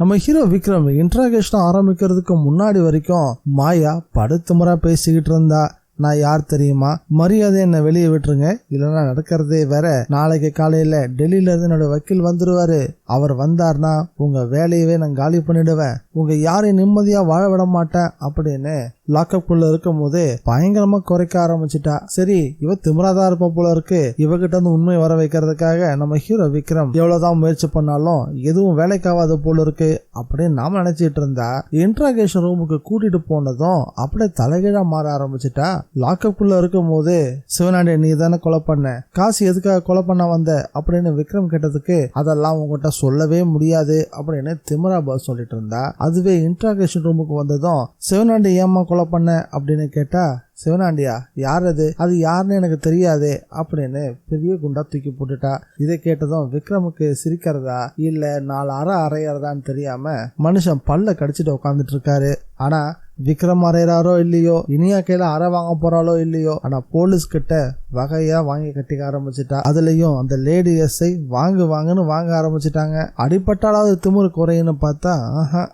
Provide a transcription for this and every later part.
நம்ம hero Vikram interrogation ஆரம்பிக்கிறதுக்கு முன்னாடி வரைக்கும் மாயா படுத்து முறை பேசிக்கிட்டு இருந்தா. நான் யார் தெரியுமா, மரியாதை என்ன வெளியே விட்டுருங்க, இல்லைன்னா நடக்கிறதே வேற. நாளைக்கு காலையில டெல்லியில இருந்து என்னோட வக்கீல் வந்துருவாரு. அவர் வந்தார்னா உங்க வேலையவே நான் காலி பண்ணிடுவேன், உங்க யாரையும் நிம்மதியா வாழ விட மாட்டேன் அப்படின்னு லாக்அப்குள்ள இருக்கும் போதே பயங்கரமா குறைக்க ஆரம்பிச்சுட்டா. சரி, இவ திமிராதான் இருப்ப போல இருக்கு, இவகிட்ட இருந்து உண்மை வர வைக்கிறதுக்காக நம்ம ஹீரோ விக்ரம் எவ்வளவுதான் முயற்சி பண்ணாலும் எதுவும் வேலைக்காவாத போல இருக்கு அப்படின்னு நாம நினைச்சிட்டு இருந்தா, இன்ட்ராகேஷன் ரூமுக்கு கூட்டிட்டு போனதும் அப்படியே தலைகீழா மாற ஆரம்பிச்சுட்டா. லாக்அப்குள்ள இருக்கும் போது சிவனாண்டி நீ தானே கொலை பண்ண, காசு எதுக்காக கொலை பண்ண வந்த அப்படின்னு விக்ரம் கேட்டதுக்கு அதெல்லாம் உங்ககிட்ட சொல்லவே முடியாது அப்படின்னு திமிரா பாஸ் சொல்லிட்டு இருந்தா. அதுவே இன்ட்ராகேஷன் ரூமுக்கு வந்ததும் சிவனாண்டி ஏமா கொலை பண்ண அப்படின்னு கேட்டா, சிவனாண்டியா யார் அது யாருன்னு எனக்கு தெரியாது அப்படின்னு பெரிய குண்டா தூக்கி போட்டுட்டா. இதை கேட்டதும் விக்ரமுக்கு சிரிக்கிறதா இல்ல 4 அறை அறையறதான்னு தெரியாம மனுஷன் பல்ல கடிச்சிட்டு உட்காந்துட்டு இருக்காரு. ஆனா விக்ரம் அறையறாரோ இல்லையோ, இனியா கையில அறை வாங்க போறாளோ இல்லையோ, ஆனா போலீஸ் கிட்ட வகையா வாங்கி கட்டிக்க ஆரம்பிச்சுட்டா. அதுலயும் அந்த லேடி எஸ்ஐ வாங்குன்னு வாங்க ஆரம்பிச்சுட்டாங்க. அடிப்பட்டாலாவது திமிரு குறையுன்னு பார்த்தா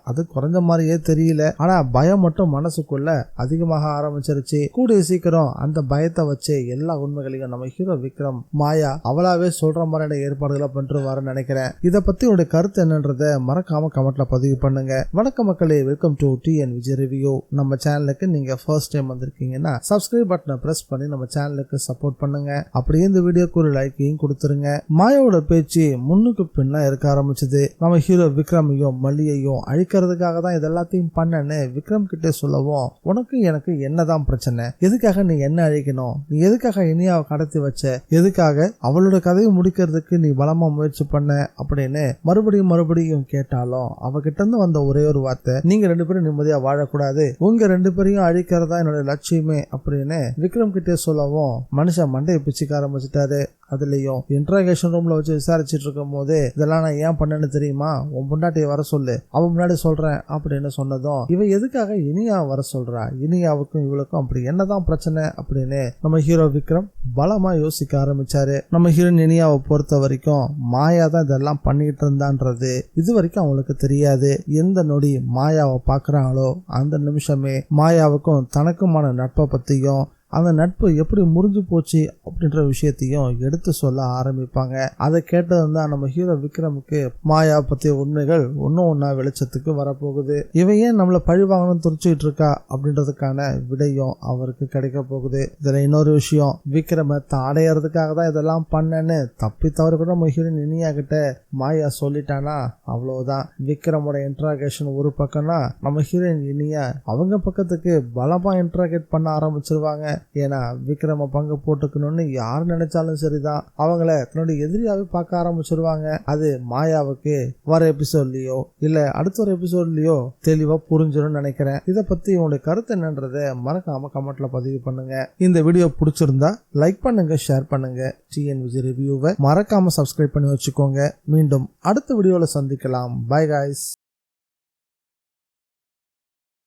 அது குறைஞ்ச மாதிரியே தெரியல. ஆனா பயம் மட்டும் மனசுக்குள்ள அதிகமாக ஆரம்பிச்சிருச்சு. கூடிய சீக்கிரம் அந்த பயத்தை வச்சு எல்லா உண்மைகளையும் நம்ம ஹீரோ விக்ரம் மாயா அவளாவே சொல்ற மாதிரியான ஏற்பாடுகளை பண்ணிருவாருன்னு நினைக்கிறேன். இதை பத்தி உங்களுடைய கருத்து என்னன்றத மறக்காம கமெண்ட்ல பதிவு பண்ணுங்க. வணக்கம் மக்களே, welcome to TN Vijay review. நம்ம சேனலுக்கு நீங்க ஃபர்ஸ்ட் டைம் வந்திருக்கீங்கன்னா சப்ஸ்கிரைப் பட்டனை பிரஸ் பண்ணி நம்ம சேனலுக்கு சப்போர்ட் பண்ணுங்க. அப்படியே இந்த வீடியோக்கு ஒரு லைக்கையும் கொடுத்துருங்க. மாயாவோட பேச்சு முன்னுக்கு பின்னா இருக்க ஆரம்பிச்சது. நம்ம ஹீரோ விக்ரமையும் மல்லியையும் அழிக்கிறதுக்காக தான் இதெல்லாத்தையும் பண்ணன்னு விக்ரம் கிட்டே சொல்லவும், உனக்கு எனக்கு என்னதான் பிரச்சனை, எதுக்காக நீ என்ன அழிக்கணும், நீ எதுக்காக இனியாவை கடத்தி வச்ச, எதுக்காக அவளோட கதையை முடிக்கிறதுக்கு நீ பலமா முயற்சி பண்ண அப்படின்னு மறுபடியும் கேட்டாலும் அவகிட்ட இருந்து வந்த ஒரே ஒரு வார்த்தை, நீங்க 2 பேரும் நிம்மதியா வாழக்கூடாது, உங்க 2 பேரையும் அழிக்கிறதா என்னோட லட்சியமே அப்படின்னு விக்ரம் கிட்டே சொல்லவும் மனுஷன் மண்டையை பிச்சுக்க ஆரம்பிச்சுட்டாரு. அதுலயும் இன்ட்ராகேஷன் ரூம்ல வச்சு விசாரிச்சுட்டு இருக்கும் போது, இதெல்லாம் நான் ஏன் பண்ணேன்னு தெரியுமா, உன் பொண்டாட்டியை வர சொல்லு, அவன் முன்னாடி சொல்றேன் அப்படின்னு சொன்னதும், இவ எதுக்காக இனியா வர சொல்றா, இனியாவுக்கும் இவளுக்கும் அப்படி என்னதான் பிரச்சனை அப்படின்னு நம்ம ஹீரோ விக்ரம் பலமா யோசிக்க ஆரம்பிச்சாரு. நம்ம ஹீரோயின் இனியாவை பொறுத்த வரைக்கும் மாயா தான் இதெல்லாம் பண்ணிட்டு இருந்தான்றது இது வரைக்கும் அவங்களுக்கு தெரியாது. எந்த நொடி மாயாவை பாக்குறாங்களோ அந்த நிமிஷமே மாயாவுக்கும் தனக்குமான நட்பை பத்தியும் அந்த நட்பு எப்படி முறிஞ்சு போச்சு அப்படின்ற விஷயத்தையும் எடுத்து சொல்ல ஆரம்பிப்பாங்க. அதை கேட்டது தான் நம்ம ஹீரோ விக்ரமுக்கு மாயா பத்திய உண்மைகள் ஒன்னா வெளிச்சத்துக்கு வரப்போகுது. இவன் ஏன் நம்மள பழி வாங்கணும்னு துடிச்சுட்டு இருக்கா அப்படின்றதுக்கான விடையும் அவருக்கு கிடைக்க போகுது. இதுல இன்னொரு விஷயம், விக்ரம அடையறதுக்காக தான் இதெல்லாம் பண்ணேன்னு தப்பி தவறு கூட நம்ம ஹீரோயின் இனியா கிட்ட மாயா சொல்லிட்டானா அவ்வளவுதான். விக்ரமோட இன்ட்ராகேஷன் ஒரு பக்கம்னா நம்ம ஹீரோயின் இனியா அவங்க பக்கத்துக்கு பலமா இன்ட்ராகேட் பண்ண ஆரம்பிச்சிருவாங்க. ஏன்னா விக்ரம பங்கு போட்டுக்கணும்னு யாரு நினைச்சாலும் சரிதான், அவங்கள தன்னுடைய எதிரியாவே பார்க்க ஆரம்பிச்சிருவாங்க. அது மாயாவுக்கு வர எபிசோட்லயோ இல்ல அடுத்த ஒரு எபிசோட்லயோ தெளிவா புரிஞ்சிடும் நினைக்கிறேன். இதை பத்தி உங்களுடைய கருத்து என்னன்றத மறக்காம கமெண்ட்ல பதிவு பண்ணுங்க. இந்த வீடியோ பிடிச்சிருந்தா லைக் பண்ணுங்க, ஷேர் பண்ணுங்க. டிஎன் விஜய் ரிவ்யூவை மறக்காம சப்ஸ்கிரைப் பண்ணி வச்சுக்கோங்க. மீண்டும் அடுத்த வீடியோல சந்திக்கலாம். By guys.